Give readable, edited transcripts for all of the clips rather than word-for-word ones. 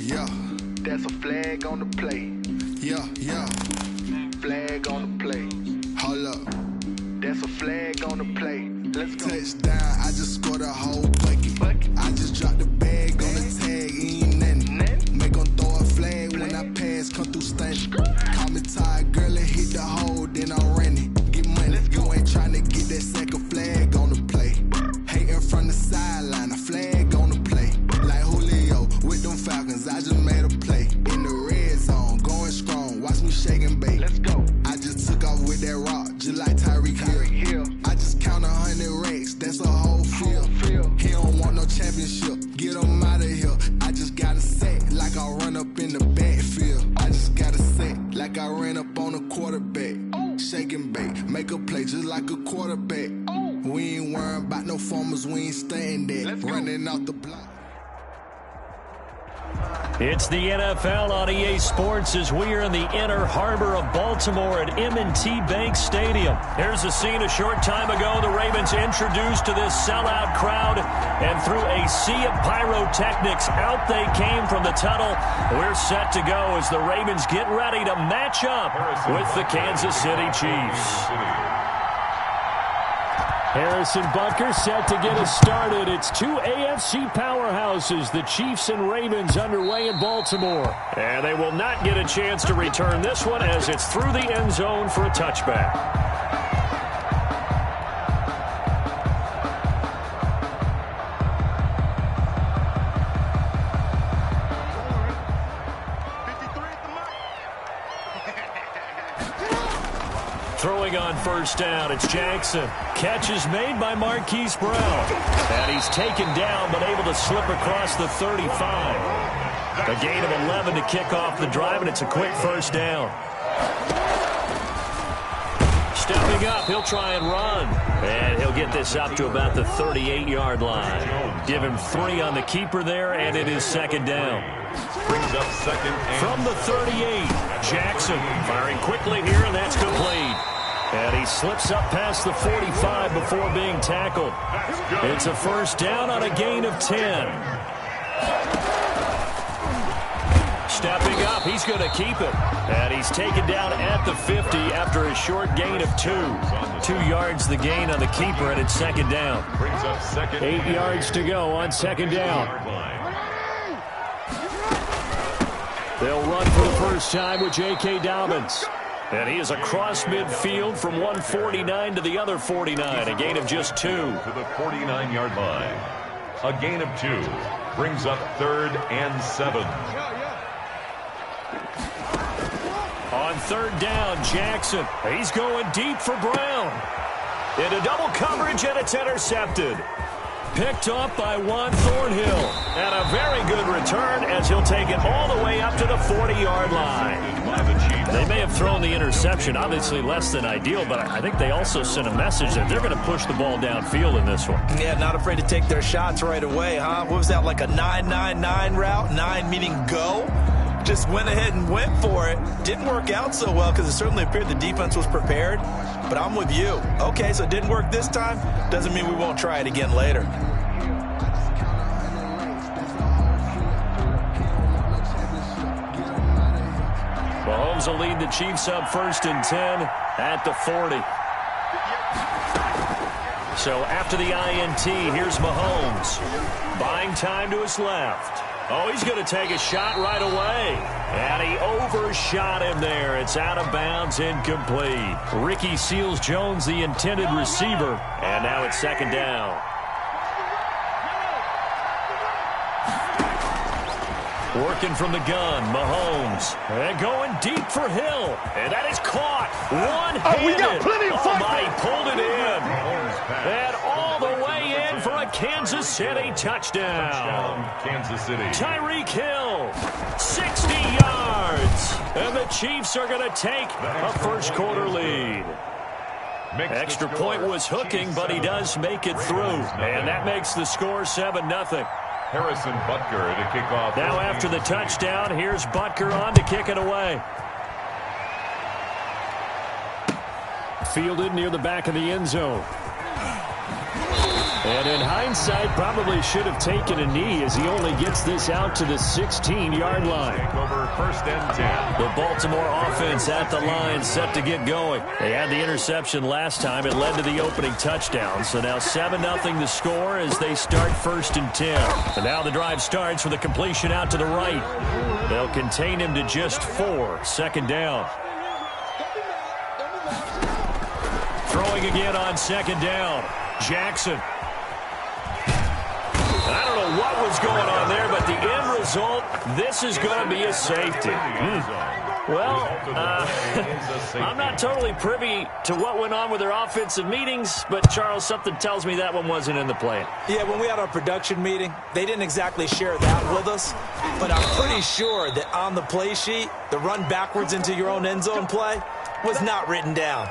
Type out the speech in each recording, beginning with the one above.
yeah. That's a flag on the play. Yeah, yeah. Flag on the play. Hold up. That's a flag on the play. Let's go. Touchdown, I just scored a whole bucket. I just dropped the bag on the tag, ain't nothing. Make 'em throw a flag when I pass, come through stunning. Call me tired, girl, and hit the hole, then I'm running. Get money, you ain't tryna get that second flag on the play. Hating from the sideline, a flag on the play. Like Julio with them Falcons, I just made a play. In the red zone, going strong, watch me shake and bake. Let's go. I just took off with that rock, just like Tyreek Hill. I just count 100 racks, that's a whole field. He don't want no championship, get him out of here. I just got a set, like I run up in the backfield. I just got a set, like I ran up on a quarterback. Shake and bake, make a play just like a quarterback. We ain't worrying about no formers, we ain't staying there. Running out the block. It's the NFL on EA Sports as we are in the inner harbor of Baltimore at M&T Bank Stadium. Here's a scene a short time ago. The Ravens introduced to this sellout crowd, and through a sea of pyrotechnics, out they came from the tunnel. We're set to go as the Ravens get ready to match up with the Kansas City Chiefs. Harrison Butker set to get us started. It's two AFC powerhouses, the Chiefs and Ravens, underway in Baltimore. And they will not get a chance to return this one as it's through the end zone for a touchback. Throwing on first down, it's Jackson. Catch is made by Marquise Brown. And he's taken down, but able to slip across the 35. A gain of 11 to kick off the drive, and it's a quick first down. Stepping up, he'll try and run. And he'll get this up to about the 38-yard line. Give him 3 on the keeper there, and it is second down. Brings up second and from the 38, Jackson firing quickly here, and that's complete. And he slips up past the 45 before being tackled. It's a first down on a gain of 10. Stepping up, he's going to keep it. And he's taken down at the 50 after a short gain of 2. 2 yards the gain on the keeper, and it's second down. brings up second 8 yards to go on second down. They'll run for the first time with J.K. Dobbins. And he is across midfield from 149 to the other 49. A gain of just 2. To the 49-yard line. A gain of 2. Brings up third and 7. On third down, Jackson. He's going deep for Brown. Into double coverage, and it's intercepted. Picked up by Juan Thornhill. And a very good return as he'll take it all the way up to the 40-yard line. They may have thrown the interception, obviously less than ideal, but I think they also sent a message that they're going to push the ball downfield in this one. Yeah, not afraid to take their shots right away, huh? What was that, like a 9-9-9 route? 9 meaning go? Just went ahead and went for it. Didn't work out so well because it certainly appeared the defense was prepared. But I'm with you. Okay, so it didn't work this time. Doesn't mean we won't try it again later. Mahomes will lead the Chiefs up first and 10 at the 40. So after the INT, here's Mahomes. Buying time to his left. Oh, he's going to take a shot right away. And he overshot him there. It's out of bounds, incomplete. Ricky Seals-Jones, the intended receiver. And now it's second down. Working from the gun, Mahomes. And going deep for Hill. And that is caught. One-handed. We got plenty of fun. He pulled it in. And all the way in for a Kansas City touchdown. Kansas City. Tyreek Hill, 60 yards. And the Chiefs are going to take a first quarter lead. Extra point was hooking, but he does make it through. And that makes the score 7-0. Harrison Butker to kick off. Now after the touchdown, here's Butker on to kick it away. Fielded near the back of the end zone. And in hindsight, probably should have taken a knee as he only gets this out to the 16-yard line. Over 1st and 10. The Baltimore offense at the line, set to get going. They had the interception last time. It led to the opening touchdown. So now 7-0 the score as they start 1st and 10. And now the drive starts with a completion out to the right. They'll contain him to just 4. 2nd down. Throwing again on 2nd down. Jackson. I don't know what was going on there, but the end result, this is going to be a safety. Well, I'm not totally privy to what went on with their offensive meetings, but, Charles, something tells me that one wasn't in the plan. Yeah, when we had our production meeting, they didn't exactly share that with us, but I'm pretty sure that on the play sheet, the run backwards into your own end zone play was not written down.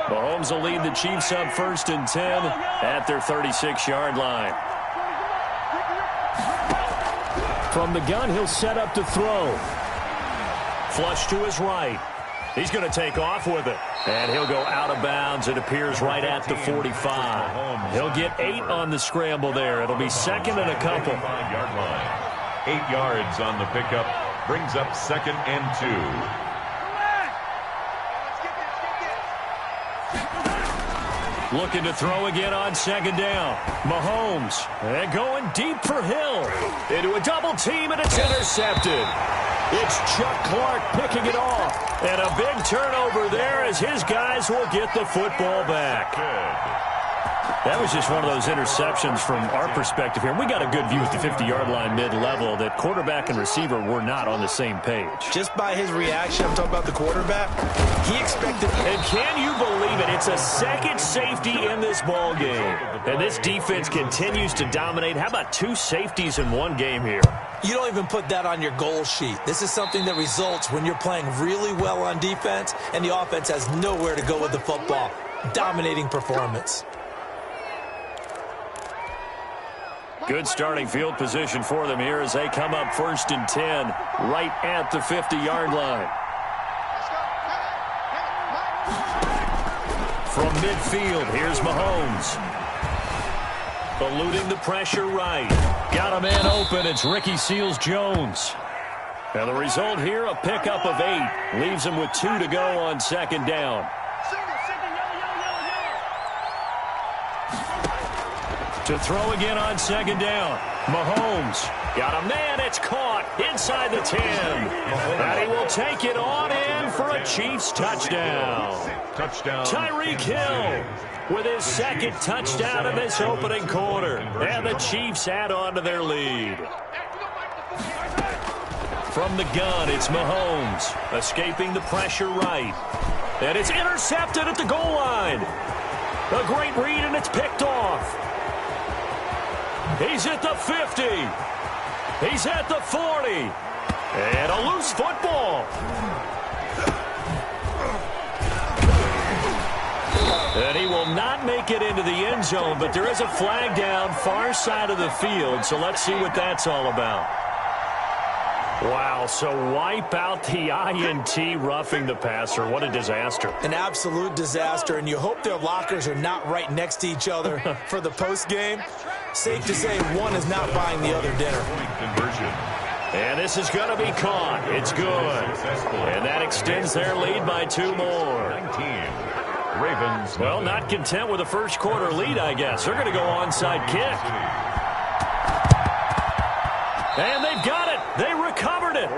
Mahomes will lead the Chiefs up 1st and 10 at their 36-yard line. From the gun, he'll set up to throw. Flush to his right. He's going to take off with it. And he'll go out of bounds. It appears right at the 45. He'll get 8 on the scramble there. It'll be 2nd and a couple. 5-yard line. 8 yards on the pickup. Brings up 2nd and 2. Looking to throw again on 2nd down. Mahomes. And going deep for Hill. Into a double team, and it's intercepted. It's Chuck Clark picking it off. And a big turnover there as his guys will get the football back. That was just one of those interceptions from our perspective here. We got a good view at the 50-yard line mid-level that quarterback and receiver were not on the same page. Just by his reaction, I'm talking about the quarterback, he expected... And can you believe it? It's a second safety in this ball game. And this defense continues to dominate. How about 2 safeties in one game here? You don't even put that on your goal sheet. This is something that results when you're playing really well on defense and the offense has nowhere to go with the football. Dominating performance. Good starting field position for them here as they come up 1st and 10 right at the 50-yard line. From midfield, here's Mahomes. Eluding the pressure right. Got a man open. It's Ricky Seals-Jones. And the result here, a pickup of 8. Leaves him with 2 to go on 2nd down. To throw again on 2nd down. Mahomes got a man. It's caught inside the 10. And he will take it on in for a Chiefs touchdown. Touchdown. Tyreek Hill with his 2nd touchdown in this opening quarter. And the Chiefs add on to their lead. From the gun, it's Mahomes escaping the pressure right. And it's intercepted at the goal line. A great read, and it's picked off. He's at the 50. He's at the 40. And a loose football. And he will not make it into the end zone, but there is a flag down far side of the field, so let's see what that's all about. Wow, so wipe out the INT, roughing the passer. What a disaster. An absolute disaster, and you hope their lockers are not right next to each other for the postgame. Safe to say one is not buying the other dinner. And this is going to be caught. It's good. And that extends their lead by 2 more. 19. Ravens. Well, not content with a first quarter lead, I guess. They're going to go onside kick. And they've got it. They recovered it.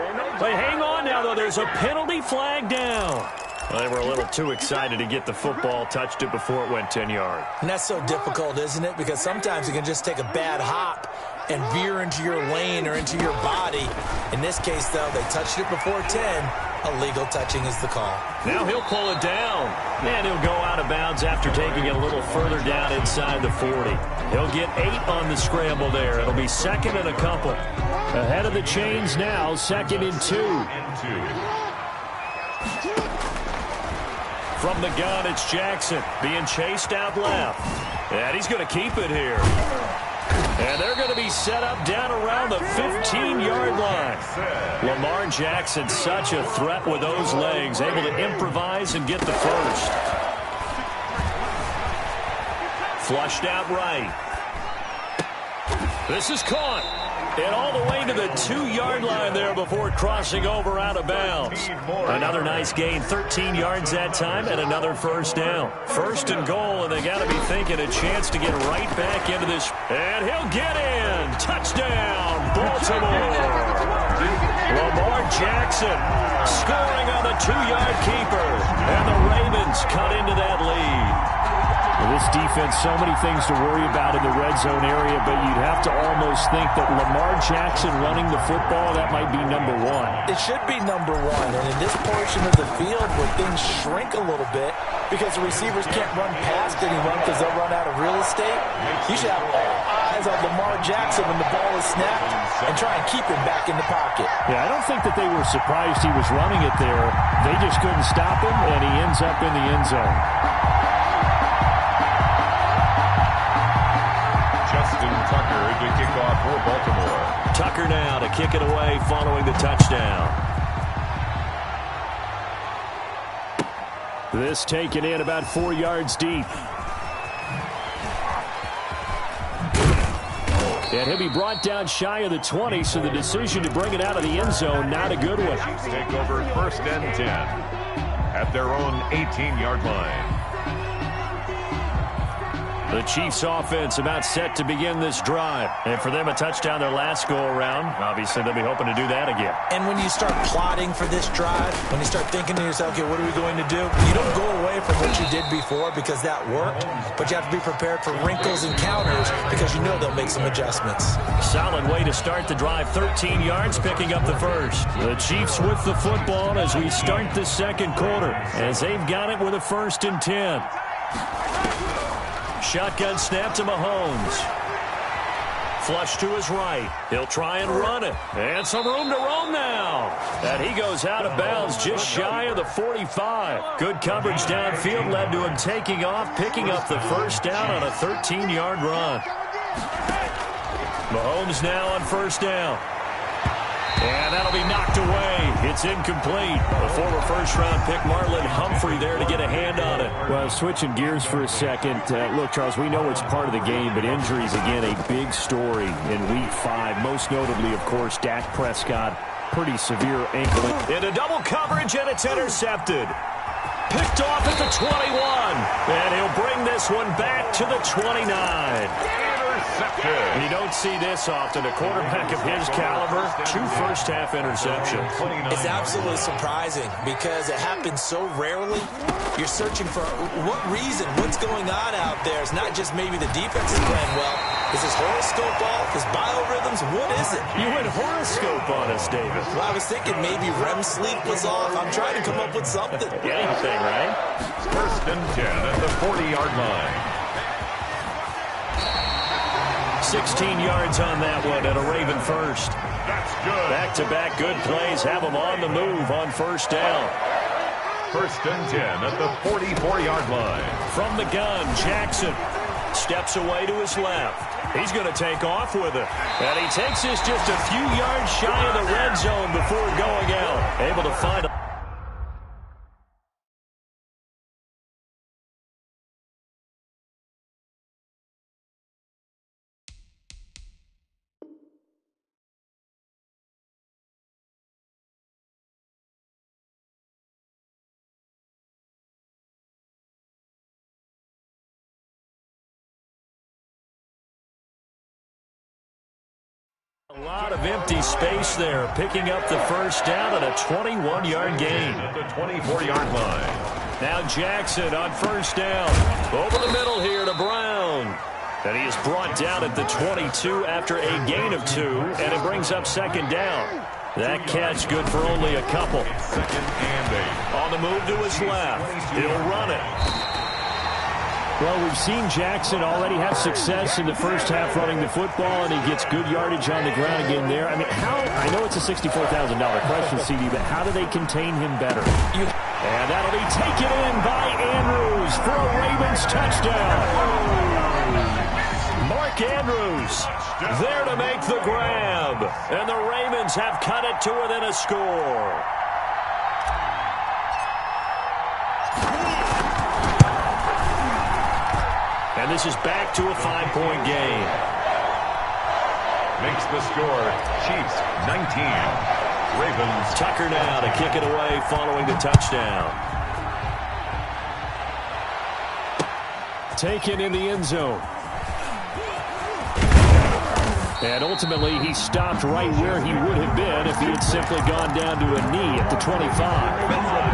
They hang on now, though. There's a penalty flag down. They were a little too excited to get the football, touched it before it went 10 yards. And that's so difficult, isn't it? Because sometimes you can just take a bad hop and veer into your lane or into your body. In this case, though, they touched it before 10. Illegal touching is the call. Now he'll pull it down. And he'll go out of bounds after taking it a little further down inside the 40. He'll get 8 on the scramble there. It'll be 2nd and a couple. Ahead of the chains now, 2nd and 2. From the gun, it's Jackson being chased out left. And he's going to keep it here. And they're going to be set up down around the 15-yard line. Lamar Jackson, such a threat with those legs, able to improvise and get the first. Flushed out right. This is caught. And all the way to the 2-yard line there before crossing over out of bounds. Another nice gain, 13 yards that time, and another first down. First and goal, and they got to be thinking a chance to get right back into this. And he'll get in. Touchdown, Baltimore. Lamar Jackson scoring on the 2-yard keeper. And the Ravens cut into that lead. This defense, so many things to worry about in the red zone area, but you'd have to almost think that Lamar Jackson running the football, that might be number one. It should be number one, and in this portion of the field where things shrink a little bit because the receivers can't run past anyone because they'll run out of real estate, you should have all eyes on Lamar Jackson when the ball is snapped and try and keep him back in the pocket. Yeah, I don't think that they were surprised he was running it there. They just couldn't stop him, and he ends up in the end zone. Tucker to kick off for Baltimore. Tucker now to kick it away following the touchdown. This taken in about 4 yards deep. And he'll be brought down shy of the 20, so the decision to bring it out of the end zone, not a good one. Take over 1st and 10 at their own 18-yard line. The Chiefs offense about set to begin this drive. And for them, a touchdown their last go-around. Obviously, they'll be hoping to do that again. And when you start plotting for this drive, when you start thinking to yourself, okay, what are we going to do? You don't go away from what you did before because that worked, but you have to be prepared for wrinkles and counters because you know they'll make some adjustments. Solid way to start the drive. 13 yards, picking up the first. The Chiefs with the football as we start the second quarter, as they've got it with a 1st and 10. Shotgun snap to Mahomes. Flush to his right. He'll try and run it. And some room to roam now. And he goes out of bounds just shy of the 45. Good coverage downfield led to him taking off, picking up the first down on a 13-yard run. Mahomes now on 1st down. And that'll be knocked away. It's incomplete. The former 1st-round pick, Marlon Humphrey, there to get a hand on it. Well, switching gears for a second. Look, Charles, we know it's part of the game, but injuries, again, a big story in Week 5. Most notably, of course, Dak Prescott. Pretty severe ankle. Into double coverage, and it's intercepted. Picked off at the 21. And he'll bring this one back to the 29. You don't see this often. A quarterback of his caliber, 2 first-half interceptions. It's absolutely surprising because it happens so rarely. You're searching for what reason, what's going on out there. It's not just maybe the defense is playing well. Is his horoscope off? His biorhythms? What is it? You went horoscope on us, David. Well, I was thinking maybe REM sleep was off. I'm trying to come up with something. Anything, right? 1st and 10 at the 40-yard line. 16 yards on that one and a Raven first. That's good. Back-to-back good plays have them on the move on 1st down. 1st and 10 at the 44-yard line. From the gun, Jackson steps away to his left. He's going to take off with it. And he takes this just a few yards shy of the red zone before going out. Able to find a lot of empty space there, picking up the first down and a 21-yard gain. At the 24-yard line. Now Jackson on 1st down. Over the middle here to Brown. And he is brought down at the 22 after a gain of 2, and it brings up 2nd down. That catch good for only a couple. 2nd and 8. On the move to his left. He'll run it. Well, we've seen Jackson already have success in the first half running the football, and he gets good yardage on the ground again there. I mean, I know it's a $64,000 question, CD, but how do they contain him better? And that'll be taken in by Andrews for a Ravens touchdown. Mark Andrews there to make the grab. And the Ravens have cut it to within a score. And this is back to a 5-point game. Makes the score Chiefs 19. Ravens. Tucker now to kick it away following the touchdown. Taken in the end zone. And ultimately, he stopped right where he would have been if he had simply gone down to a knee at the 25.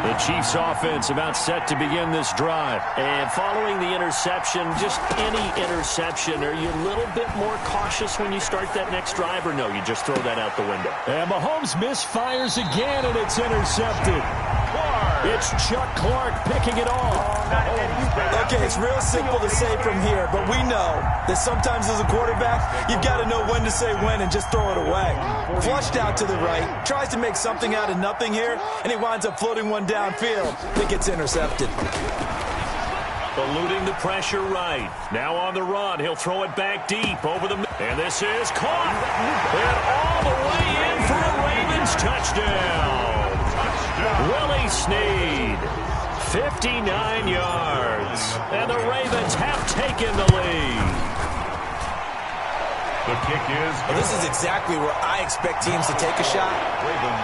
The Chiefs offense about set to begin this drive. And following the interception, just any interception, are you a little bit more cautious when you start that next drive, or no, you just throw that out the window? And Mahomes misfires again, and it's intercepted. It's Chuck Clark picking it off. Okay, it's real simple to say from here, but we know that sometimes as a quarterback, you've got to know when to say when and just throw it away. Flushed out to the right, tries to make something out of nothing here, and he winds up floating one downfield that gets intercepted. Eluding the pressure right. Now on the run, he'll throw it back deep over the... And this is caught. And all the way in for a Ravens touchdown. Willie Snead, 59 yards, and the Ravens have taken the lead. The kick is Well, this is exactly where I expect teams to take a shot.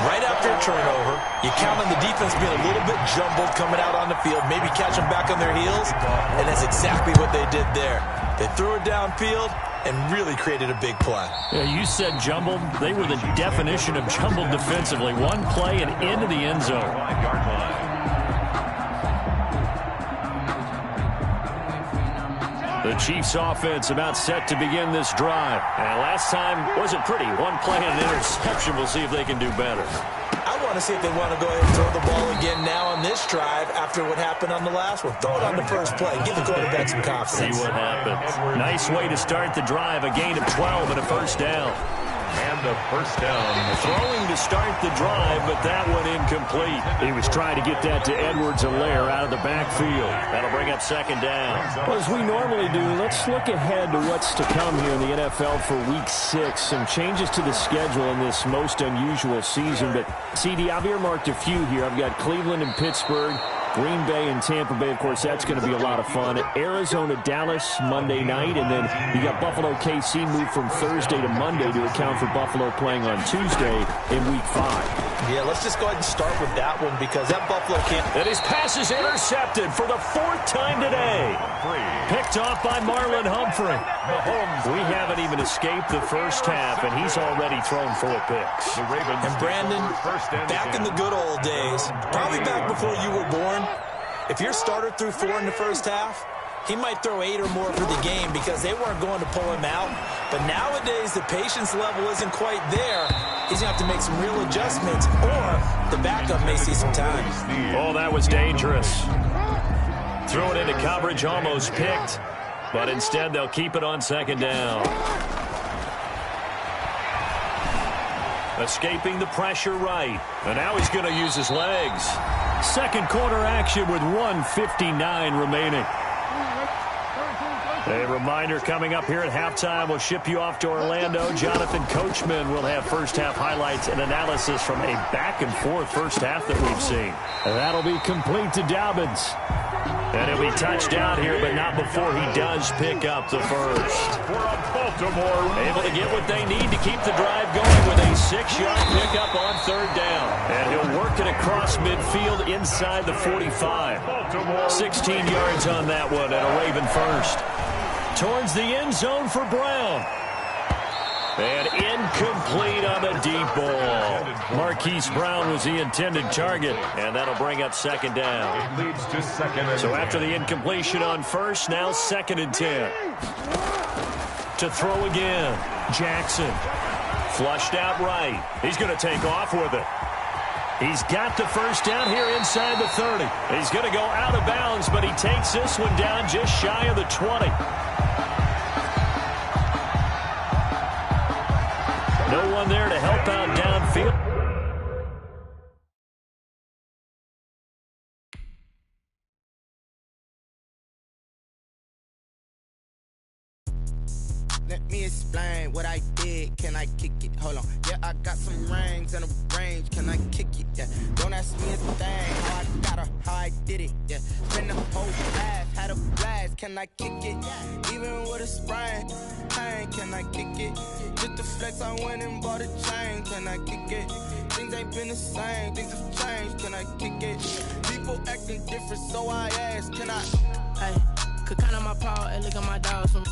Right after a turnover, you count on the defense being a little bit jumbled coming out on the field, maybe catch them back on their heels, and that's exactly what they did there. They threw it downfield and really created a big play. Yeah, you said jumbled. They were the definition of jumbled defensively. One play and into the end zone. 5-yard line. The Chiefs offense about set to begin this drive. And last time wasn't pretty. One play and an interception. We'll see if they can do better. I want to see if they want to go ahead and throw the ball again now on this drive after what happened on the last one. Throw it on the first play. Give the quarterback some confidence. See what happens. Nice way to start the drive. A gain of 12 and a first down. And a first down. Throwing to start the drive, but that one incomplete. He was trying to get that to Edwards-Helaire out of the backfield. That'll bring up second down. Well, as we normally do, let's look ahead to what's to come here in the NFL for Week 6. Some changes to the schedule in this most unusual season. But, CD, I've earmarked a few here. I've got Cleveland and Pittsburgh, Green Bay and Tampa Bay. Of course, that's going to be a lot of fun. Arizona, Dallas, Monday night. And then you got Buffalo, KC moved from Thursday to Monday to account for Buffalo playing on Tuesday in Week 5. Yeah, let's just go ahead and start with that one because that Buffalo can't. And his pass is intercepted for the 4th time today. Picked off by Marlon Humphrey. We haven't even escaped the first half, and he's already thrown 4 picks. And Brandon, back in the good old days, probably back before you were born, if your starter threw 4 in the first half, he might throw 8 or more for the game because they weren't going to pull him out. But nowadays, the patience level isn't quite there. He's going to have to make some real adjustments, or the backup may see some time. Oh, that was dangerous. Threw it into coverage, almost picked. But instead, they'll keep it on second down. Escaping the pressure right. And now he's going to use his legs. Second quarter action with 1:59 remaining. A reminder coming up here at halftime. We'll ship you off to Orlando. Jonathan Coachman will have first-half highlights and analysis from a back-and-forth first half that we've seen. And that'll be complete to Dobbins. And he'll be touched out here, but not before he does pick up the first. For a Baltimore. Able to get what they need to keep the drive going with a 6-yard pickup on third down. And he'll work it across midfield inside the 45. 16 yards on that one and a Raven first. Towards the end zone for Brown. And incomplete on the deep ball. Marquise Brown was the intended target, and that'll bring up second down. It leads to second and So 10. after the incompletion on first, now second and 10. To throw again, Jackson. Flushed out right. He's going to take off with it. He's got the first down here inside the 30. He's going to go out of bounds, but he takes this one down just shy of the 20. No one there to help out downfield. Let me explain what I did. Can I kick it? Hold on. Yeah, I got some rings and a range. Can I kick it? Yeah. Don't ask me a thing. How I got her, how I did it. Yeah. Spend the whole half, had a blast. Can I kick it? Even with a sprain, pain. Can I kick it? Just the flex, I went and bought a chain. Can I kick it? Things ain't been the same. Things have changed. Can I kick it? People acting different, so I ask. Can I? Hey, could count on my power and look at my dogs from.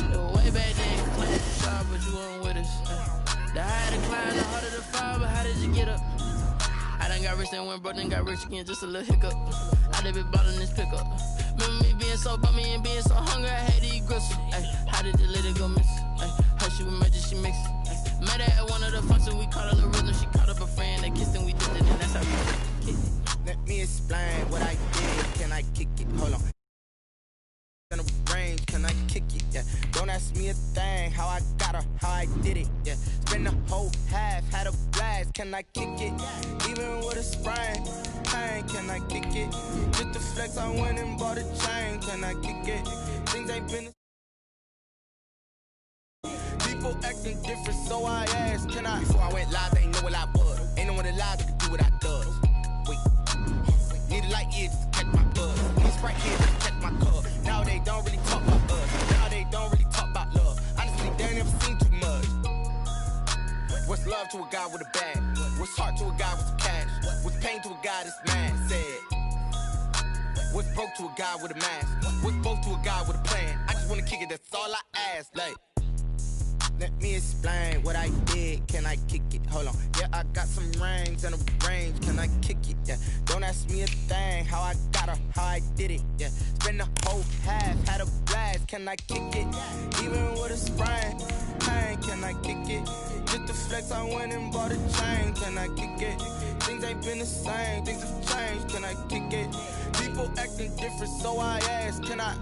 Way back then, claim star, but you weren't with us. The higher the climb, the harder the fall, but how did you get up? I done got rich and went broke, then got rich again, just a little hiccup. I done been ballin' this pickup. Remember me being so bummy and being so hungry, I had to eat gristle. Ay, how did the lady go miss? Ay, her she was magic, she mixed. Met her at one of the functions, we caught a little rhythm. She caught up a friend, they kissed and we did it, and that's how we kicked it. Let me explain what I did. Can I kick it? Hold on. In a range, can I kick it? Yeah. Don't ask me a thing. How I got her, how I did it. Yeah. Spend the whole half, had a blast. Can I kick it? Even with a sprain, pain. Can I kick it? Just the flex, I went and bought a chain. Can I kick it? Things ain't been. People acting different, so I asked. Can I? Before I went live, they ain't know what I was. Ain't no one alive that could do what I does. Wait. Need a light ear just to catch my buzz. Need Sprite here just to catch my cup. Now they don't really talk about us. Now they don't really talk about love. Honestly, they ain't never seen too much. What's love to a guy with a bag? What's heart to a guy with some cash? What's pain to a guy that's mad? Said. What's broke to a guy with a mask? What's both to a guy with a plan? I just wanna kick it, that's all I ask. Like. Let me explain what I did. Can I kick it? Hold on. Yeah, I got some rings and a range. Can I kick it? Yeah. Don't ask me a thing. How I got her, how I did it. Yeah. Spend the whole half, had a blast. Can I kick it? Even with a sprain, pain. Can I kick it? Just the flex, I went and bought a chain. Can I kick it? Things ain't been the same. Things have changed. Can I kick it? People acting different, so I ask. Can I?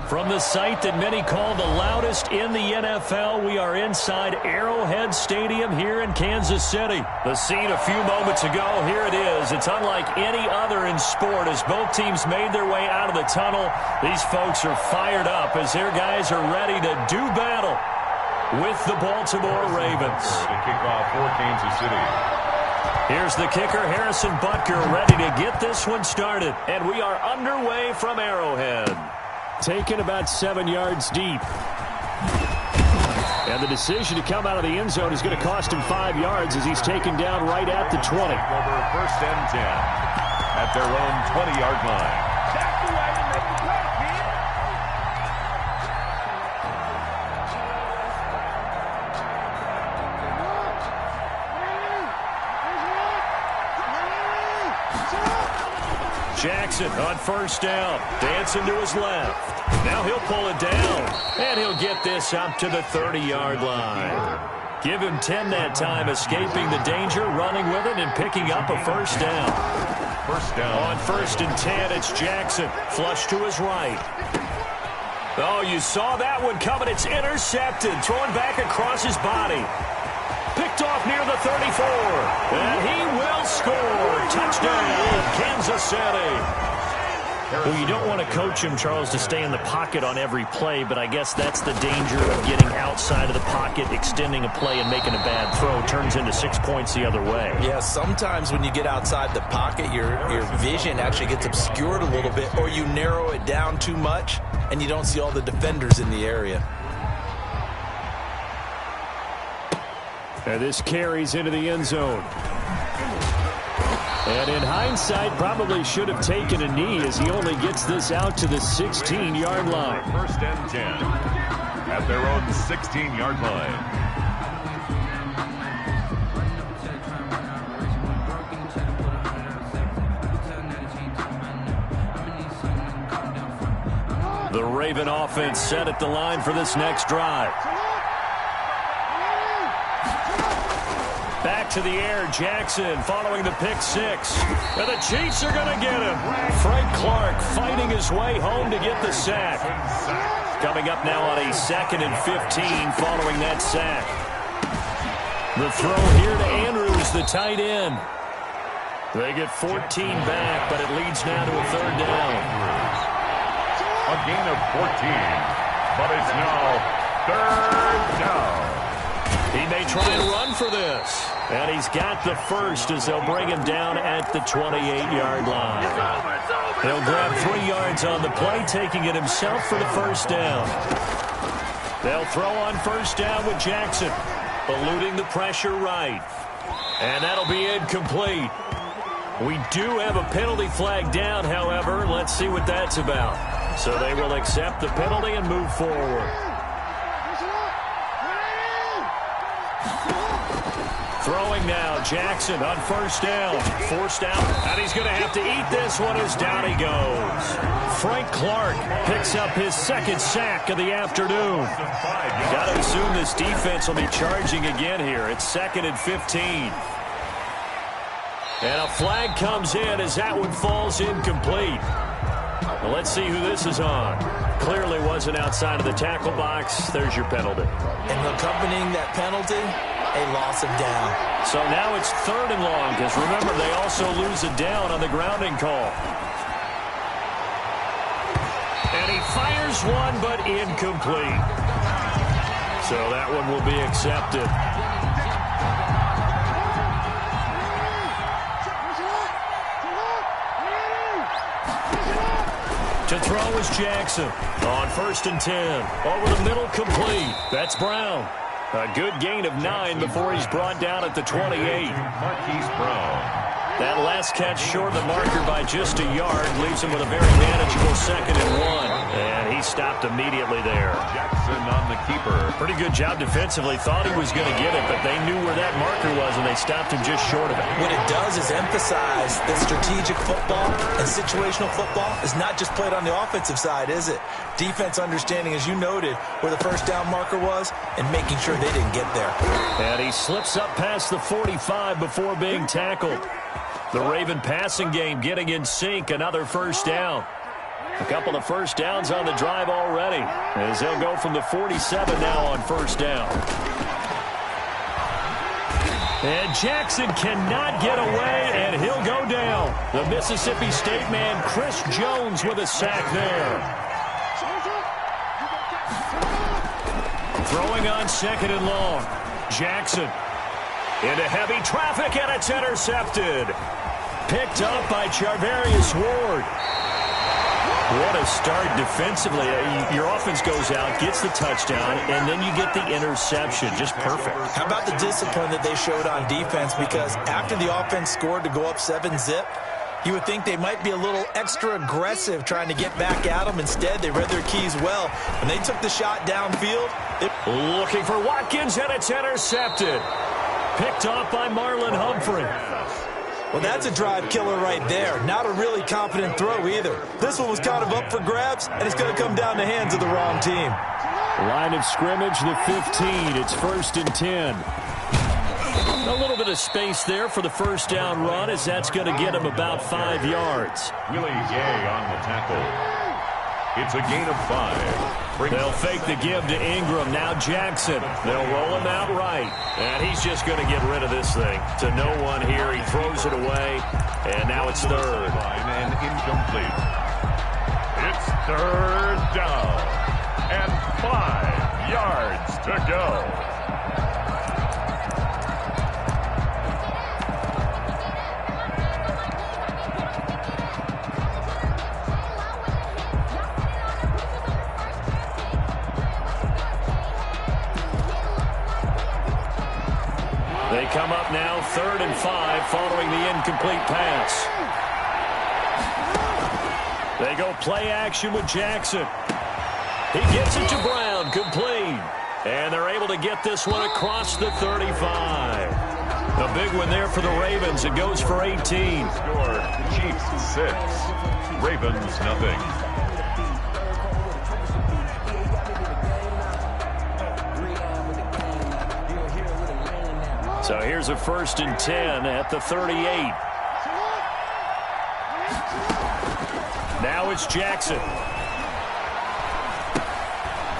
From the site that many call the loudest in the NFL, we are inside Arrowhead Stadium here in Kansas City. The scene a few moments ago, here it is. It's unlike any other in sport as both teams made their way out of the tunnel. These folks are fired up as their guys are ready to do battle with the Baltimore Ravens. The kickoff for Kansas City. Here's the kicker, Harrison Butker, ready to get this one started. And we are underway from Arrowhead. Taken about 7 yards deep. And the decision to come out of the end zone is going to cost him 5 yards as he's taken down right at the 20. Over 1st and 10 at their own 20-yard line. That's the way to make the play, kid. Jackson on 1st down, dancing to his left. Now he'll pull it down, and he'll get this up to the 30-yard line. Give him 10 that time, escaping the danger, running with it, and picking up a 1st down. 1st down. On 1st and 10, it's Jackson, flush to his right. Oh, you saw that one coming. It's intercepted, thrown back across his body. Picked off near the 34, and he will score. Touchdown, Kansas City. Well, you don't want to coach him, Charles, to stay in the pocket on every play, but I guess that's the danger of getting outside of the pocket, extending a play, and making a bad throw. Turns into 6 points the other way. Yeah, sometimes when you get outside the pocket, your vision actually gets obscured a little bit, or you narrow it down too much, and you don't see all the defenders in the area. And this carries into the end zone. And in hindsight, probably should have taken a knee as he only gets this out to the 16-yard line. 1st and 10 at their own 16-yard line. The Raven offense set at the line for this next drive. Back to the air, Jackson following the pick six. And the Chiefs are going to get him. Frank Clark fighting his way home to get the sack. Coming up now on a 2nd and 15 following that sack. The throw here to Andrews, the tight end. They get 14 back, but it leads now to a 3rd down. A gain of 14, but it's now 3rd down. He may try and run for this. And he's got the first as they'll bring him down at the 28-yard line. He'll grab 3 yards on the play, taking it himself for the 1st down. They'll throw on 1st down with Jackson, eluding the pressure right. And that'll be incomplete. We do have a penalty flag down, however. Let's see what that's about. So they will accept the penalty and move forward. Throwing now, Jackson on 1st down. Forced out, and he's going to have to eat this one as down he goes. Frank Clark picks up his 2nd sack of the afternoon. Got to assume this defense will be charging again here. It's 2nd and 15. And a flag comes in as that one falls incomplete. Well, let's see who this is on. Clearly wasn't outside of the tackle box. There's your penalty. And accompanying that penalty, a loss of down. So now it's 3rd and long, because remember, they also lose a down on the grounding call. And he fires one, but incomplete. So that one will be accepted. To throw is Jackson on 1st and 10. Over the middle, complete. That's Brown. A good gain of 9 before he's brought down at the 28. Marquise Brown. That last catch short of the marker by just a yard leaves him with a very manageable 2nd and 1. And he stopped immediately there. Jackson on the keeper. Pretty good job defensively. Thought he was going to get it, but they knew where that marker was, and they stopped him just short of it. What it does is emphasize that strategic football and situational football is not just played on the offensive side, is it? Defense understanding, as you noted, where the 1st down marker was and making sure they didn't get there. And he slips up past the 45 before being tackled. The Raven passing game getting in sync, another 1st down. A couple of 1st downs on the drive already, as they'll go from the 47 now on 1st down. And Jackson cannot get away, and he'll go down. The Mississippi State man, Chris Jones, with a sack there. Throwing on 2nd and long. Jackson into heavy traffic, and it's intercepted. Picked up by Charvarius Ward. What a start defensively. Your offense goes out, gets the touchdown, and then you get the interception. Just perfect. How about the discipline that they showed on defense? Because after the offense scored to go up 7-zip, you would think they might be a little extra aggressive trying to get back at them. Instead, they read their keys well. When they took the shot downfield, looking for Watkins, and it's intercepted. Picked off by Marlon Humphrey. Well, that's a drive killer right there. Not a really confident throw either. This one was kind of up for grabs, and it's going to come down the hands of the wrong team. Line of scrimmage, the 15. It's 1st and 10. A little bit of space there for the 1st down run, as that's going to get him about 5 yards. Willie Gay on the tackle. It's a gain of 5. They'll fake the give to Ingram. Now Jackson. They'll roll him out right. And he's just going to get rid of this thing. To no one here. He throws it away. And now it's 3rd. And incomplete. It's 3rd down. And 5 yards to go. They come up now 3rd and 5 following the incomplete pass. They go play action with Jackson. He gets it to Brown, complete. And they're able to get this one across the 35. A big one there for the Ravens. It goes for 18. Score, Chiefs 6, Ravens nothing. So here's a 1st and 10 at the 38. Now it's Jackson.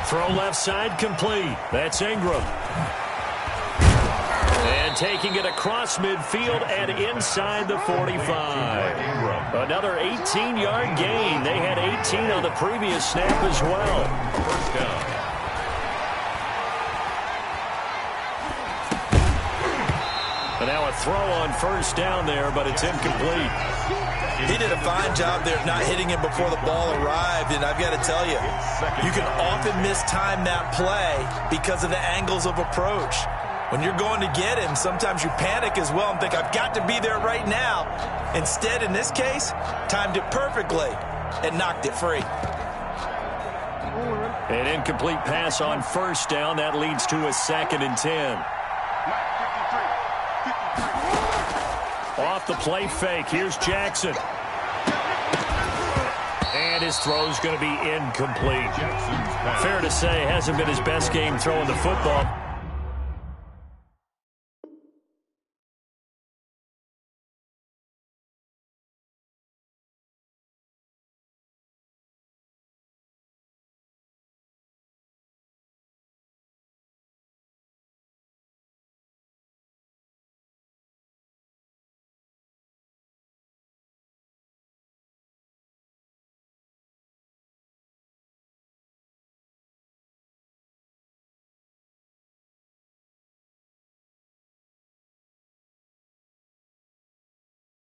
Throw left side complete. That's Ingram. And taking it across midfield and inside the 45. Another 18-yard gain. They had 18 on the previous snap as well. First down. And now a throw on 1st down there, but it's incomplete. He did a fine job there of not hitting him before the ball arrived, and I've got to tell you, you can often mistime that play because of the angles of approach. When you're going to get him, sometimes you panic as well and think, I've got to be there right now. Instead, in this case, timed it perfectly and knocked it free. An incomplete pass on 1st down. That leads to a 2nd and 10. Off the play fake. Here's Jackson. And his throw's going to be incomplete. Fair to say, hasn't been his best game throwing the football.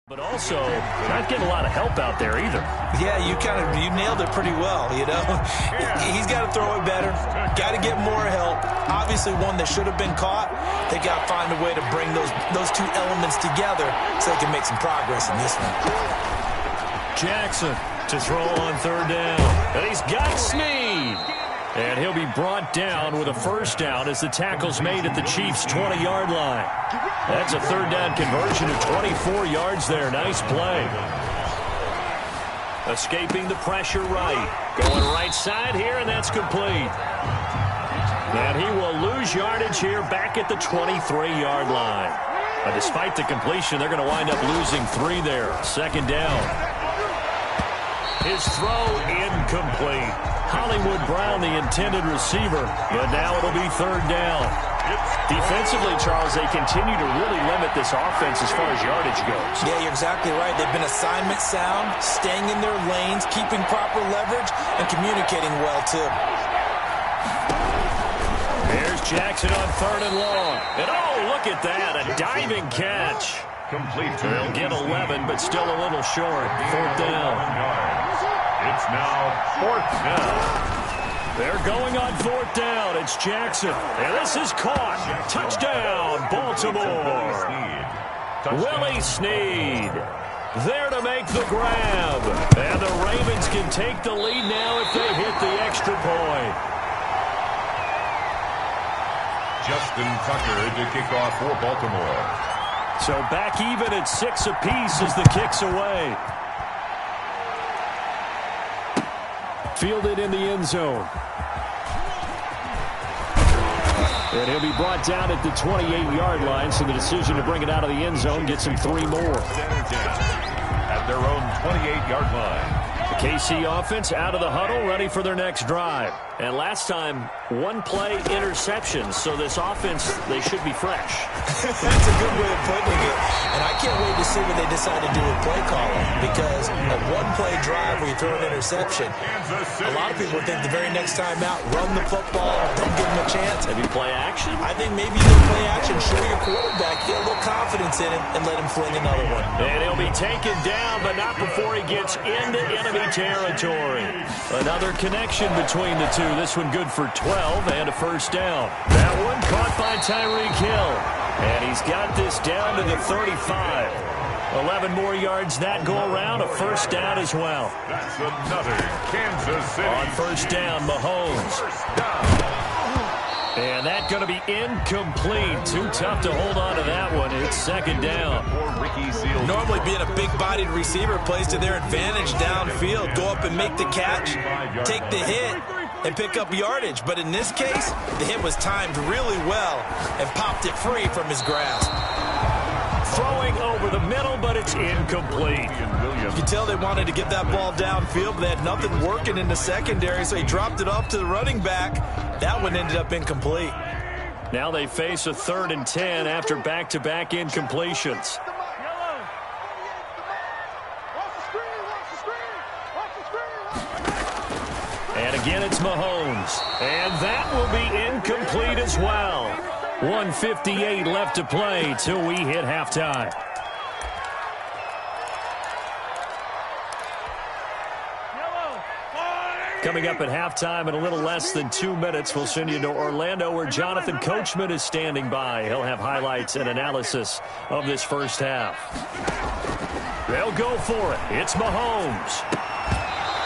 But also, not getting a lot of help out there either. Yeah, you nailed it pretty well, you know. He's got to throw it better, got to get more help. Obviously one that should have been caught. They got to find a way to bring those two elements together so they can make some progress in this one. Jackson to throw on 3rd down. And he's got Snead. And he'll be brought down with a 1st down as the tackle's made at the Chiefs' 20-yard line. That's a 3rd down conversion of 24 yards there. Nice play. Escaping the pressure right. Going right side here, and that's complete. And he will lose yardage here back at the 23-yard line. But despite the completion, they're going to wind up losing 3 there. 2nd down. His throw incomplete. Hollywood Brown, the intended receiver, but now it'll be 3rd down. Defensively, Charles, they continue to really limit this offense as far as yardage goes. Yeah, you're exactly right. They've been assignment sound, staying in their lanes, keeping proper leverage, and communicating well, too. There's Jackson on 3rd and long. And oh, look at that, a diving catch. Complete. They'll get 11, but still a little short. 4th down. It's now 4th down. They're going on 4th down. It's Jackson. And this is caught. Touchdown, Baltimore. Willie Snead there to make the grab. And the Ravens can take the lead now if they hit the extra point. Justin Tucker to kick off for Baltimore. So back even at 6 apiece as the kick's away. Fielded in the end zone. And he'll be brought down at the 28-yard line, so the decision to bring it out of the end zone gets him 3 more. At their own 28-yard line. The KC offense out of the huddle, ready for their next drive. And last time, 1-play interception, so this offense, they should be fresh. That's a good way of putting it. And I can't wait to see what they decide to do with play calling, because a 1-play drive where you throw an interception, a lot of people think the very next time out, run the football, don't give them a chance. Maybe play action? I think maybe you can play action, show your quarterback, get a little confidence in him, and let him fling another one. And he'll be taken down, but not before he gets into enemy territory. Another connection between the two. This one good for 12 and a 1st down. That one caught by Tyreek Hill. And he's got this down to the 35. 11 more yards that go around, a 1st down as well. That's another Kansas City. On 1st down, Mahomes. First down. And that's going to be incomplete. Too tough to hold on to that one. It's 2nd down. Normally being a big-bodied receiver plays to their advantage downfield. Go up and make the catch, take the hit, and pick up yardage. But in this case, the hit was timed really well and popped it free from his grasp. Throwing over the middle, but it's incomplete. You can tell they wanted to get that ball downfield, but they had nothing working in the secondary, so he dropped it off to the running back. That one ended up incomplete. Now they face a 3rd and 10 after back-to-back incompletions. And again, it's Mahomes. And that will be incomplete as well. 1:58 left to play till we hit halftime. Coming up at halftime in a little less than 2 minutes, we'll send you to Orlando where Jonathan Coachman is standing by. He'll have highlights and analysis of this first half. They'll go for it. It's Mahomes.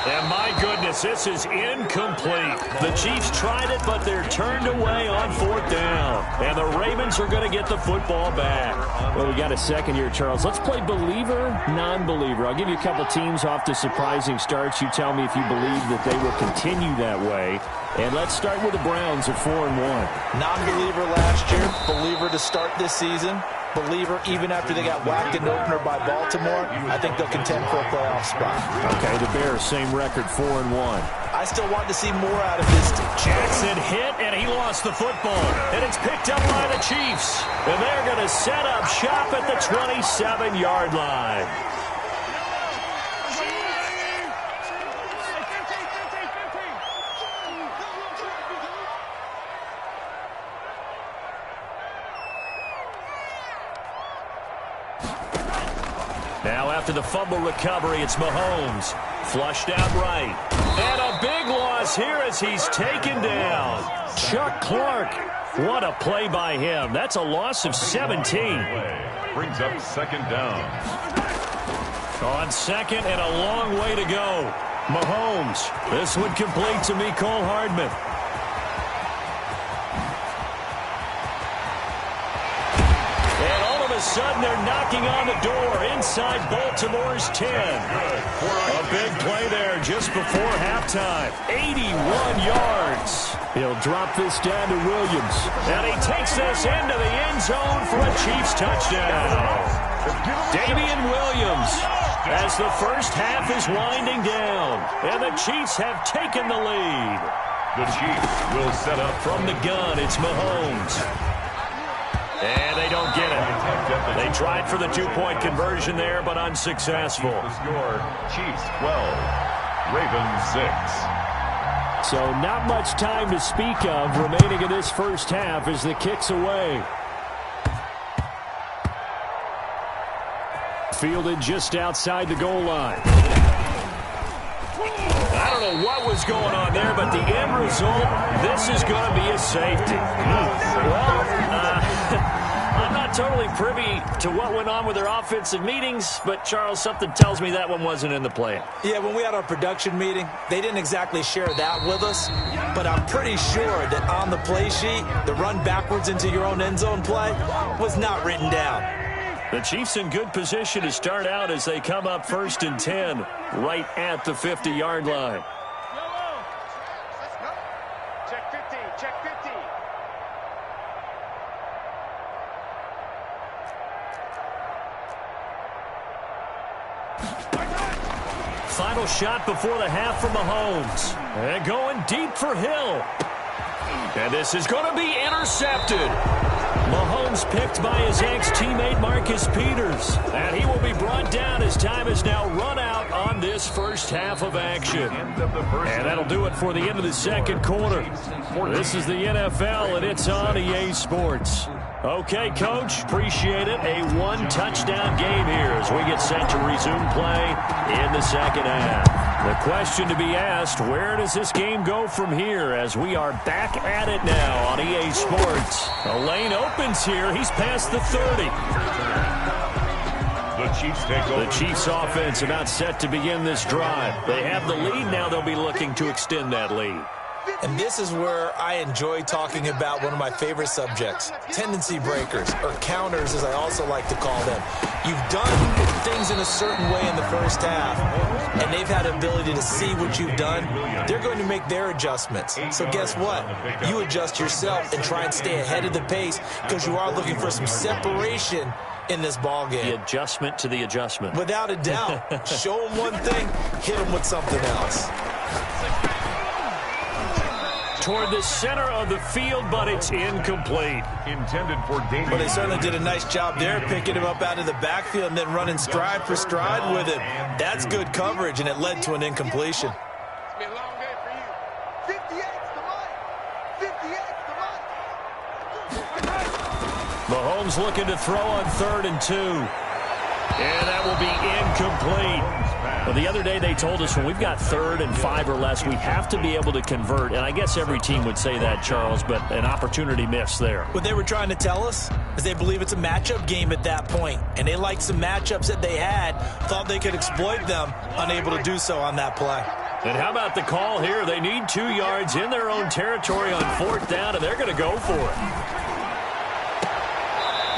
And my goodness, this is incomplete. The Chiefs tried it, but they're turned away on 4th down. And the Ravens are going to get the football back. Well, we got a second here, Charles. Let's play believer, non-believer. I'll give you a couple teams off to surprising starts. You tell me if you believe that they will continue that way. And let's start with the Browns at 4-1. Non-believer last year, believer to start this season. Believer even after they got whacked in the opener by Baltimore. I think they'll contend for a playoff spot. Okay, the Bears, same record, 4-1. I still want to see more out of this team. Jackson hit, and he lost the football. And it's picked up by the Chiefs. And they're going to set up shop at the 27-yard line. Now after the fumble recovery, it's Mahomes. Flushed out right. And a big loss here as he's taken down. Chuck Clark. What a play by him. That's a loss of 17. Brings up 2nd down. On 2nd and a long way to go. Mahomes. This one complete to Mecole Hardman. Sudden they're knocking on the door inside Baltimore's 10. A big play there just before halftime. 81 yards. He'll drop this down to Williams. And he takes this into the end zone for a Chiefs touchdown. Damian Williams as the first half is winding down. And the Chiefs have taken the lead. The Chiefs will set up from the gun. It's Mahomes. And they don't get it. They tried for the 2-point conversion there, but unsuccessful. The score, Chiefs 12, Ravens 6. So not much time to speak of remaining in this first half as the kick's away. Fielded just outside the goal line. I don't know what was going on there, but the end result, this is going to be a safety. Well, I'm not totally privy to what went on with their offensive meetings, but, Charles, something tells me that one wasn't in the plan. Yeah, when we had our production meeting, they didn't exactly share that with us, but I'm pretty sure that on the play sheet, the run backwards into your own end zone play was not written down. The Chiefs in good position to start out as they come up 1st and 10 right at the 50-yard line. Check 50, check 50. Final shot before the half from Mahomes. And going deep for Hill. And this is going to be intercepted. Mahomes picked by his ex-teammate Marcus Peters. And he will be brought down as time is now run out on this first half of action. And that'll do it for the end of the second quarter. This is the NFL, and it's on EA Sports. Okay, Coach, appreciate it. A one-touchdown game here as we get set to resume play in the second half. The question to be asked, where does this game go from here as we are back at it now on EA Sports? A lane opens here. He's past the 30. The Chiefs take over. The Chiefs offense about set to begin this drive. They have the lead. Now they'll be looking to extend that lead. And this is where I enjoy talking about one of my favorite subjects, tendency breakers, or counters as I also like to call them. You've done things in a certain way in the first half, and they've had the ability to see what you've done. They're going to make their adjustments. So guess what? You adjust yourself and try and stay ahead of the pace because you are looking for some separation in this ball game. The adjustment to the adjustment. Without a doubt. Show them one thing, hit them with something else. Toward the center of the field, but it's incomplete. Intended for Damian. Well, they certainly did a nice job there, picking him up out of the backfield and then running stride for stride with him. That's good coverage, and it led to an incompletion. It's been a long day for you. 58's the money. 58's the money. Mahomes looking to throw on 3rd and 2. And that will be incomplete. Well, the other day they told us when we've got 3rd and 5 or less, we have to be able to convert. And I guess every team would say that, Charles, but an opportunity missed there. What they were trying to tell us is they believe it's a matchup game at that point, and they liked some matchups that they had, thought they could exploit them, unable to do so on that play. And how about the call here? They need 2 yards in their own territory on 4th down, and they're going to go for it.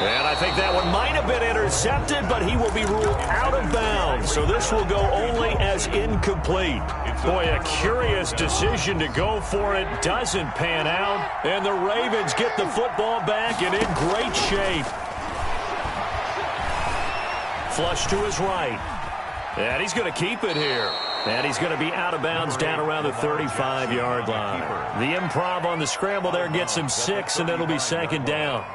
And I think that one might have been intercepted, but he will be ruled out of bounds. So this will go only as incomplete. Boy, a curious decision to go for it. Doesn't pan out. And the Ravens get the football back and in great shape. Flush to his right. And he's going to keep it here. And he's going to be out of bounds down around the 35-yard line. The improv on the scramble there gets him 6, and it'll be 2nd down.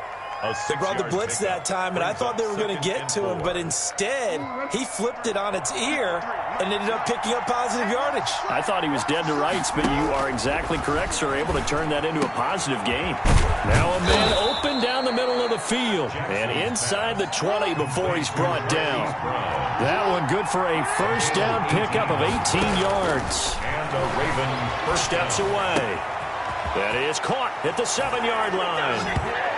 They brought the blitz that time, and I thought they were going to get to him, but instead, he flipped it on its ear and ended up picking up positive yardage. I thought he was dead to rights, but you are exactly correct, sir, able to turn that into a positive gain. Now a man open down the middle of the field and inside the 20 before he's brought down. That one good for a 1st down pickup of 18 yards. And a Raven Steps away. That is caught at the 7-yard line.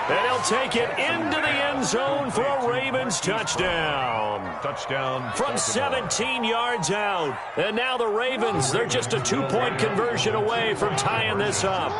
And he'll take it into the end zone for a Ravens touchdown. touchdown. From 17 yards out. And now the Ravens, they're just a 2-point conversion away from tying this up.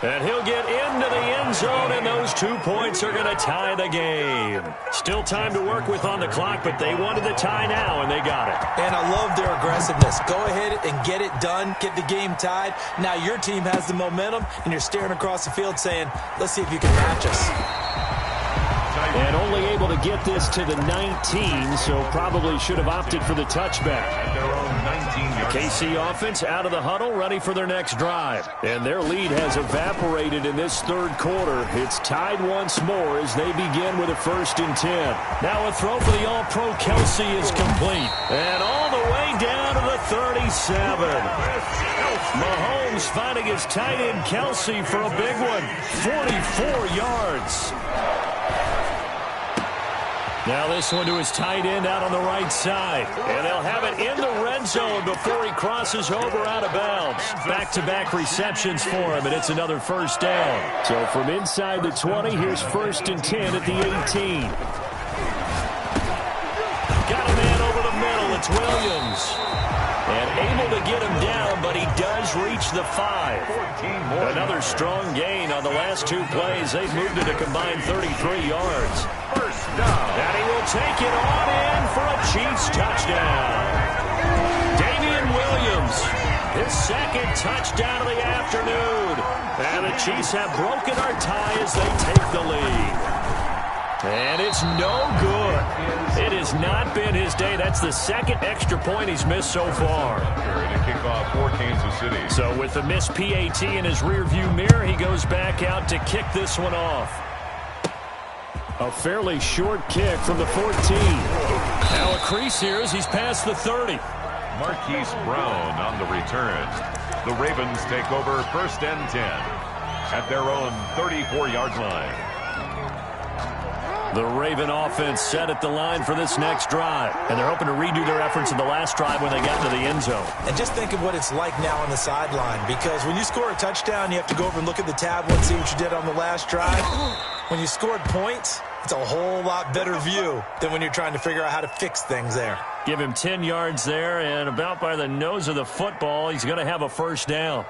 And he'll get into the end zone, and those 2 points are going to tie the game. Still time to work with on the clock, but they wanted the tie now, and they got it. And I love their aggressiveness. Go ahead and get it done, get the game tied. Now your team has the momentum, and you're staring across the field saying, let's see if you can match us. And only able to get this to the 19, so probably should have opted for the touchback. At their own 19-yard KC offense out of the huddle, ready for their next drive. And their lead has evaporated in this 3rd quarter. It's tied once more as they begin with a 1st and 10. Now a throw for the All-Pro Kelsey is complete. And all the way down to the 37. Mahomes finding his tight end Kelsey for a big one. 44 yards. Now this one to his tight end out on the right side. And they'll have it in the red zone before he crosses over out of bounds. Back-to-back receptions for him, and it's another 1st down. So from inside the 20, here's 1st and 10 at the 18. Got a man over the middle. It's Williams. And able to get him down, but he does reach the 5. Another strong gain on the last 2 plays. They've moved it a combined 33 yards. First down. And he will take it on in for a Chiefs touchdown. Damian Williams, his 2nd touchdown of the afternoon. And the Chiefs have broken our tie as they take the lead. And it's no good. It has not been his day. That's the 2nd extra point he's missed so far. To kick off for Kansas City. So with the missed PAT in his rearview mirror, he goes back out to kick this one off. A fairly short kick from the 14. Now a crease here as he's past the 30. Marquise Brown on the return. The Ravens take over 1st and 10 at their own 34-yard line. The Raven offense set at the line for this next drive. And they're hoping to redo their efforts in the last drive when they got into the end zone. And just think of what it's like now on the sideline, because when you score a touchdown, you have to go over and look at the tablet and see what you did on the last drive. When you scored points, It's a whole lot better view than when you're trying to figure out how to fix things there. Give him 10 yards there, and about by the nose of the football, he's going to have a first down.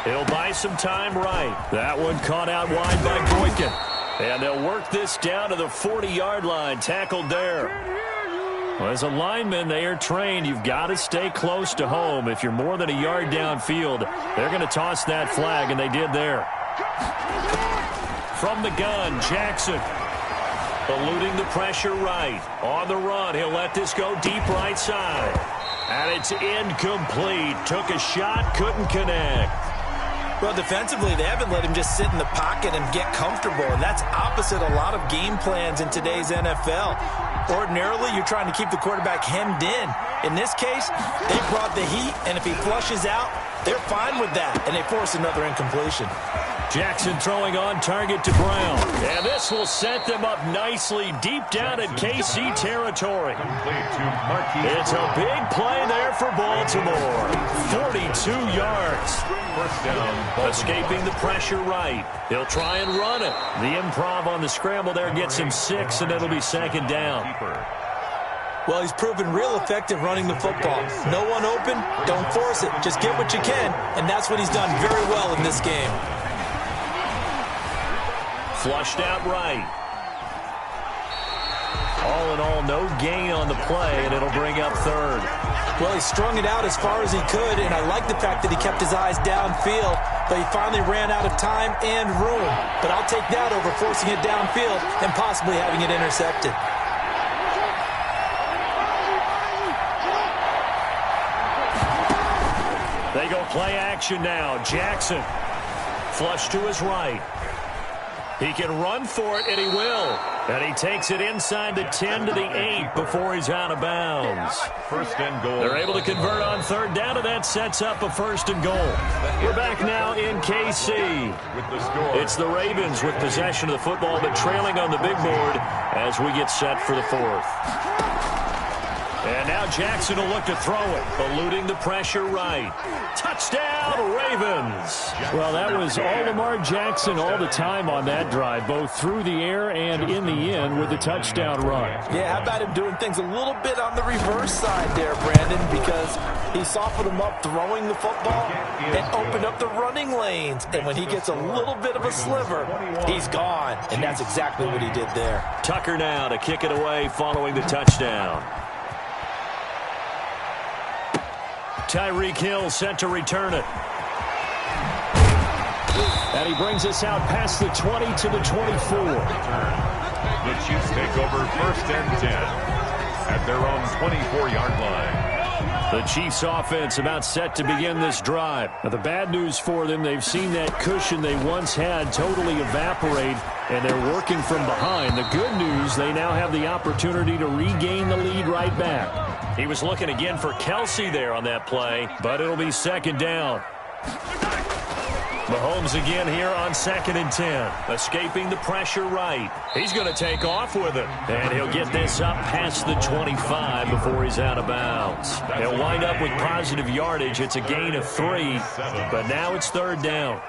He'll buy some time right. That one caught out wide by Boykin. And they'll work this down to the 40-yard line, tackled there. Well, as a lineman, they are trained. You've got to stay close to home. If you're more than a yard downfield, they're going to toss that flag, and they did there. From the gun, Jackson. Eluding the pressure right. On the run, he'll let this go deep right side. And it's incomplete. Took a shot, couldn't connect. Well, defensively, they haven't let him just sit in the pocket and get comfortable, and that's opposite a lot of game plans in today's NFL. Ordinarily, you're trying to keep the quarterback hemmed in. In this case, they brought the heat, and if he flushes out, they're fine with that, and they force another incompletion. Jackson throwing on target to Brown. And this will set them up nicely deep down in KC territory. It's a big play there for Baltimore. 42 yards. First down. Escaping the pressure right. He'll try and run it. The improv on the scramble there gets him 6, and it'll be second down. Well, he's proven real effective running the football. No one open, don't force it. Just get what you can, and that's what he's done very well in this game. Flushed out right. All in all, no gain on the play, and it'll bring up third. Well, he strung it out as far as he could, and I like the fact that he kept his eyes downfield, but he finally ran out of time and room. But I'll take that over forcing it downfield and possibly having it intercepted. They go play action now. Jackson. Flush to his right. He can run for it, and he will. And he takes it inside the 10 to the 8 before he's out of bounds. First and goal. They're able to convert on third down, and that sets up a first and goal. We're back now in KC. It's the Ravens with possession of the football, but trailing on the big board as we get set for the fourth. And now Jackson will look to throw it, eluding the pressure right. Touchdown, Ravens. Well, that was all Lamar Jackson all the time on that drive, both through the air and in the end with the touchdown run. Yeah, how about him doing things a little bit on the reverse side there, Brandon, because he softened him up throwing the football and opened up the running lanes. And when he gets a little bit of a sliver, he's gone. And that's exactly what he did there. Tucker now to kick it away following the touchdown. Tyreek Hill set to return it. And he brings us out past the 20 to the 24. The Chiefs take over first and 10 at their own 24-yard line. The Chiefs offense about set to begin this drive. Now, the bad news for them, they've seen that cushion they once had totally evaporate, and they're working from behind. The good news, they now have the opportunity to regain the lead right back. He was looking again for Kelsey there on that play, but it'll be second down. Mahomes again here on 2nd and 10. Escaping the pressure right. He's going to take off with it. And he'll get this up past the 25 before he's out of bounds. He'll wind up with positive yardage. It's a gain of 3, but now it's third down.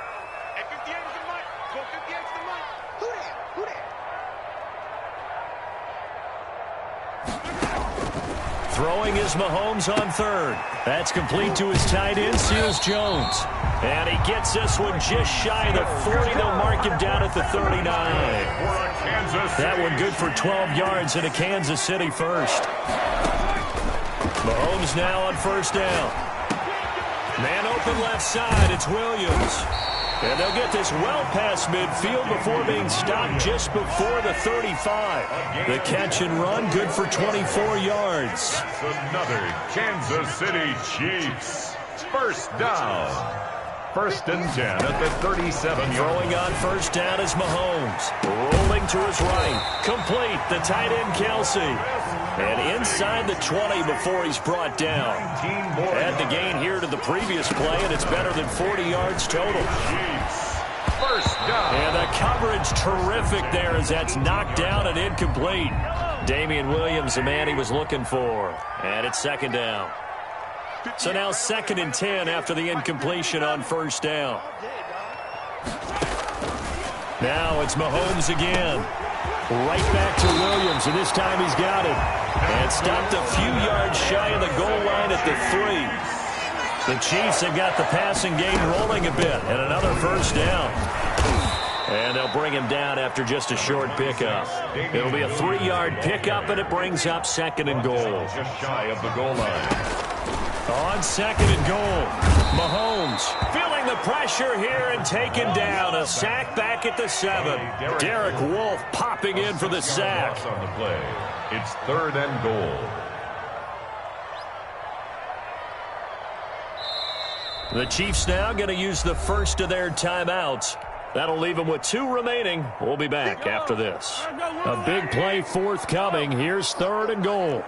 Throwing is Mahomes on third. That's complete to his tight end, Seals Jones. And he gets this one just shy of the 40. They'll mark him down at the 39. That one good for 12 yards in a Kansas City first. Mahomes now on first down. Man open left side. It's Williams. And they'll get this well past midfield before being stopped just before the 35. The catch and run, good for 24 yards. Another Kansas City Chiefs. First down. First and 10 at the 37. Throwing on first down is Mahomes. Rolling to his right. Complete. The tight end, Kelsey. And inside the 20 before he's brought down. Add the gain here to the previous play, and it's better than 40 yards total. Chiefs. First down. And the coverage terrific there as that's knocked down and incomplete. Damian Williams, the man he was looking for. And it's second down. So now 2nd and 10 after the incompletion on first down. Now it's Mahomes again. Right back to Williams, and this time he's got it. And stopped a few yards shy of the goal line at the 3. The Chiefs have got the passing game rolling a bit, and another first down. And they'll bring him down after just a short pickup. It'll be a 3-yard pickup, and it brings up 2nd and goal. Just shy of the goal line. On 2nd and goal, Mahomes feeling the pressure here and taken down. A sack back at the 7. Derek Wolfe popping in for the sack. On the play. It's 3rd and goal. The Chiefs now going to use the first of their timeouts. That'll leave them with 2 remaining. We'll be back after this. A big play forthcoming. Here's 3rd and goal.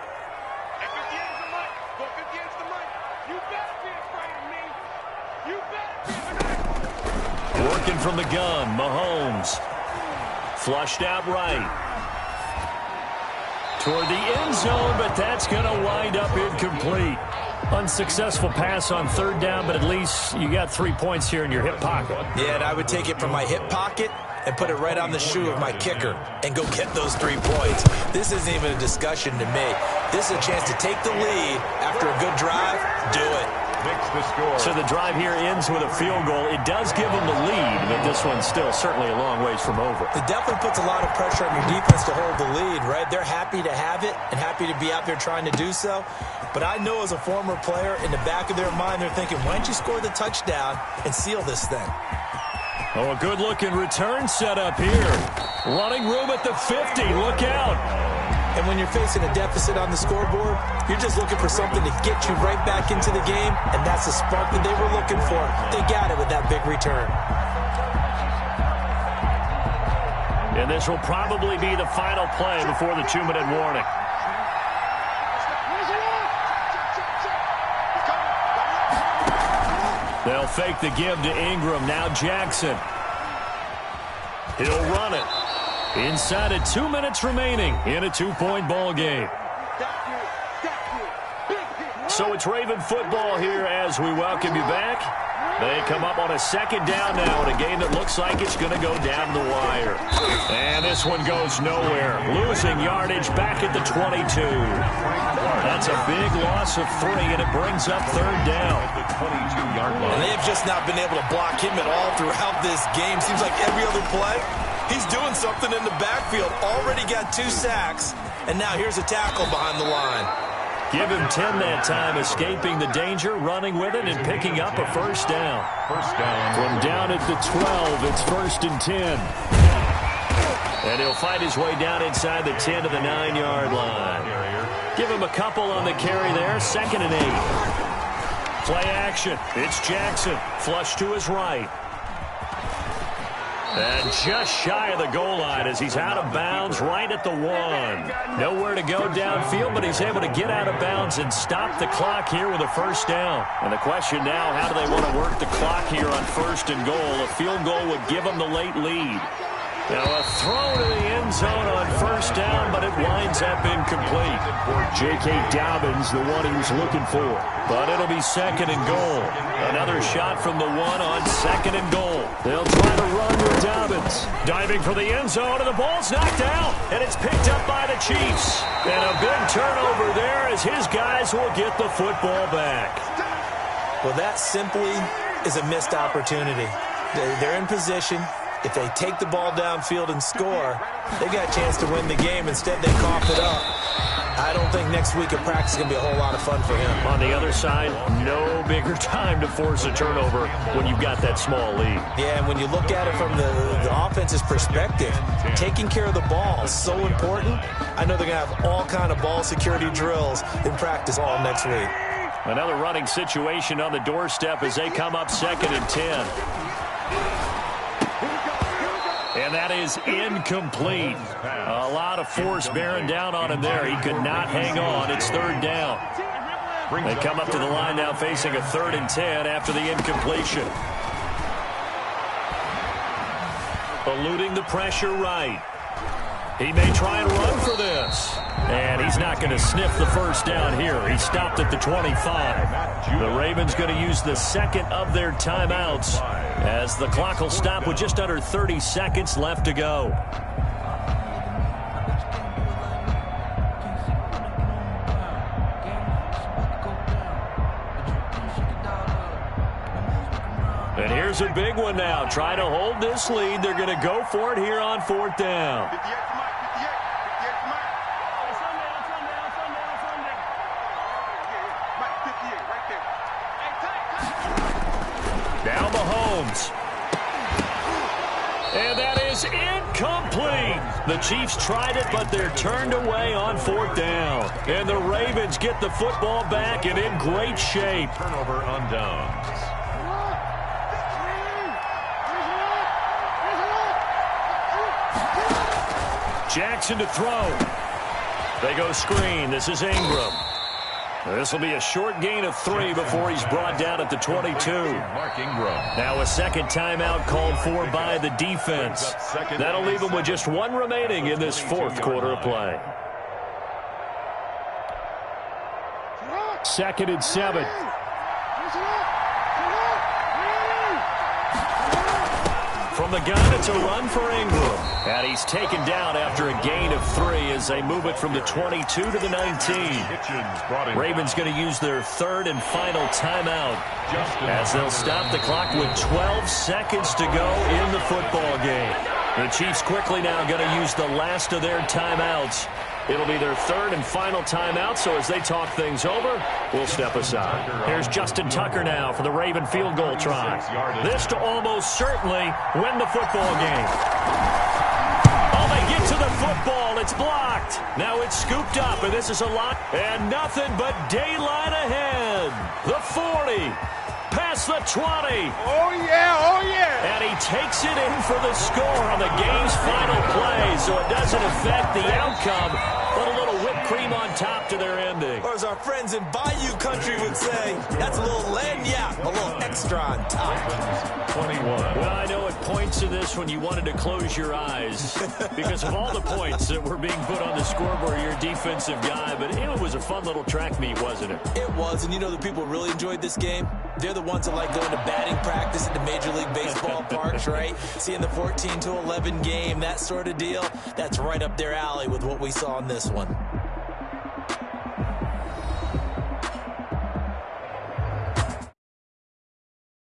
Working from the gun, Mahomes. Flushed out right. Toward the end zone, but that's going to wind up incomplete. Unsuccessful pass on 3rd down, but at least you got 3 points here in your hip pocket. Yeah, and I would take it from my hip pocket and put it right on the shoe of my kicker and go get those 3 points. This isn't even a discussion to me. This is a chance to take the lead after a good drive. Do it. The score. So the drive here ends with a field goal. It does give them the lead, but this one's still certainly a long ways from over. It definitely puts a lot of pressure on your defense to hold the lead, right? They're happy to have it and happy to be out there trying to do so. But I know as a former player, in the back of their mind, they're thinking, why don't you score the touchdown and seal this thing? Oh, a good-looking return set up here. Running room at the 50. Look out. And when you're facing a deficit on the scoreboard, you're just looking for something to get you right back into the game, and that's the spark that they were looking for. They got it with that big return. And this will probably be the final play before the 2-minute warning. They'll fake the give to Ingram. Now Jackson. He'll run it. Inside of 2 minutes remaining in a 2-point ball game. So it's Raven football here as we welcome you back. They come up on a 2nd down now in a game that looks like it's going to go down the wire. And this one goes nowhere. Losing yardage back at the 22. That's a big loss of 3, and it brings up 3rd down. The 22-yard line. And they've just not been able to block him at all throughout this game. Seems like every other play, he's doing something in the backfield. Already got 2 sacks, and now here's a tackle behind the line. Give him 10 that time, escaping the danger, running with it, and picking up a first down. First down. From down at the 12, it's 1st and 10. And he'll fight his way down inside the 10 to the 9-yard line. Give him a couple on the carry there, 2nd and 8. Play action. It's Jackson. Flush to his right. And just shy of the goal line as he's out of bounds right at the 1. Nowhere to go downfield, but he's able to get out of bounds and stop the clock here with a first down. And the question now, how do they want to work the clock here on 1st and goal? A field goal would give them the late lead. Now a throw to the end zone on 1st down, but it winds up incomplete. J.K. Dobbins, the one he was looking for. But it'll be 2nd and goal. Another shot from the 1 on 2nd and goal. They'll try to run with Dobbins. Diving for the end zone, and the ball's knocked out. And it's picked up by the Chiefs. And a big turnover there as his guys will get the football back. Well, that simply is a missed opportunity. They're in position. If they take the ball downfield and score, they got a chance to win the game. Instead, they cough it up. I don't think next week at practice is going to be a whole lot of fun for him. On the other side, no bigger time to force a turnover when you've got that small lead. Yeah, and when you look at it from the offense's perspective, taking care of the ball is so important. I know they're going to have all kind of ball security drills in practice all next week. Another running situation on the doorstep as they come up 2nd and 10. And that is incomplete. A lot of force bearing down on him there. He could not hang on. It's 3rd down. They come up to the line now facing a 3rd and 10 after the incompletion. Eluding the pressure right. He may try and run for this. And he's not going to sniff the first down here. He stopped at the 25. The Ravens going to use the second of their timeouts as the clock will stop with just under 30 seconds left to go. And here's a big one now. Try to hold this lead. They're going to go for it here on 4th down. Now Mahomes. And that is incomplete. The Chiefs tried it, but they're turned away on 4th down. And the Ravens get the football back and in great shape. Turnover on downs. Jackson to throw. They go screen. This is Ingram. This will be a short gain of 3 before he's brought down at the 22. Mark Ingram. Now a second timeout called for by the defense. That'll leave him with just 1 remaining in this 4th quarter of play. 2nd and 7. From the gun, it's a run for Ingram. And he's taken down after a gain of 3 as they move it from the 22 to the 19. Ravens going to use their 3rd and final timeout as they'll stop the clock with 12 seconds to go in the football game. The Chiefs quickly now going to use the last of their timeouts. It'll be their 3rd and final timeout, so as they talk things over, we'll step aside. Here's Justin Tucker now for the Raven field goal try. This to almost certainly win the football game. Oh, they get to the football. It's blocked. Now it's scooped up, and this is a lot. And nothing but daylight ahead. The 40. Past the 20. Oh, yeah, oh, yeah. And he takes it in for the score on the game's final play, so it doesn't affect the outcome, but a little whipped cream on top to their ending. Or as our friends in Bayou Country would say, that's a little lagniappe, a little extra on top. 21. Well, I know at points in this when you wanted to close your eyes because of all the points that were being put on the scoreboard, you're a defensive guy, but it was a fun little track meet, wasn't it? It was, and you know the people really enjoyed this game? They're the ones that like going to batting practice at the Major League Baseball parks, right? Seeing the 14-11 game, that sort of deal, that's right up their alley with what we saw in this one.